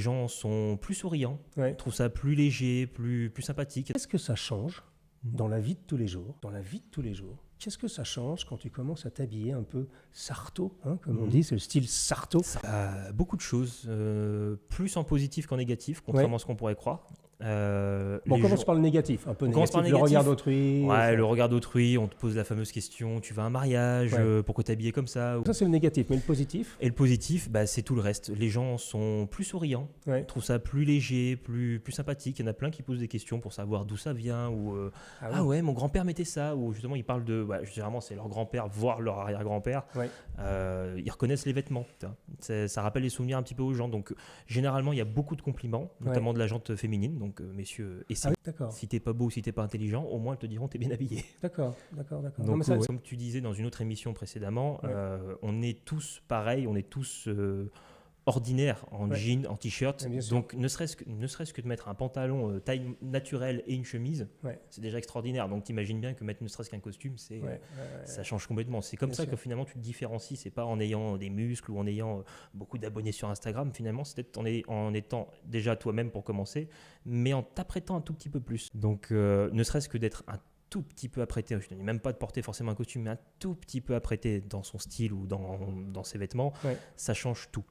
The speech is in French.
gens sont plus souriants, Ouais. trouvent ça plus léger, plus sympathique. Qu'est-ce que ça change dans la vie de tous les jours? Dans la vie de tous les jours, qu'est-ce que ça change quand tu commences à t'habiller un peu sarto, hein, comme on dit, c'est le style sarto. Beaucoup de choses, plus en positif qu'en négatif, contrairement à ce qu'on pourrait croire. On Les commence gens- par le négatif, un peu On commence négatif, par le le négatif. regard d'autrui. Ouais, ça. le regard d'autrui, on te pose la fameuse question, tu vas à un mariage, Ouais. pourquoi t'es habillé comme ça? Ça, c'est le négatif, mais le positif. Et le positif, c'est tout le reste. Les gens sont plus souriants, Ouais. trouvent ça plus léger, plus sympathique. Il y en a plein qui posent des questions pour savoir d'où ça vient, ou Ah oui. ouais, mon grand-père mettait ça, ou justement ils parlent de, généralement c'est leur grand-père, voire leur arrière-grand-père. Ouais. Ils reconnaissent les vêtements. Ça rappelle les souvenirs un petit peu aux gens. Donc généralement il y a beaucoup de compliments, notamment de la gente féminine. Donc messieurs, Ah essaie. oui, d'accord. Si t'es pas beau, si t'es pas intelligent, au moins ils te diront t'es bien habillé. D'accord. Non, Donc, mais ça, comme tu disais dans une autre émission précédemment, Ouais. on est tous pareils, on est tous ordinaires en Ouais. jean, en t-shirt. Ouais, bien sûr. Donc, ne serait-ce que de mettre un pantalon taille naturelle et une chemise, Ouais. c'est déjà extraordinaire. Donc, t'imagines bien que mettre ne serait-ce qu'un costume, ça change complètement. C'est comme Bien ça sûr. que finalement tu te différencies. C'est pas en ayant des muscles ou en ayant beaucoup d'abonnés sur Instagram. Finalement, c'est peut-être en étant déjà toi-même pour commencer, mais en t'apprêtant un tout petit peu plus. Donc, ne serait-ce que d'être un tout petit peu apprêté, je ne dis même pas de porter forcément un costume, mais un tout petit peu apprêté dans son style ou dans ses vêtements, Ouais. ça change tout.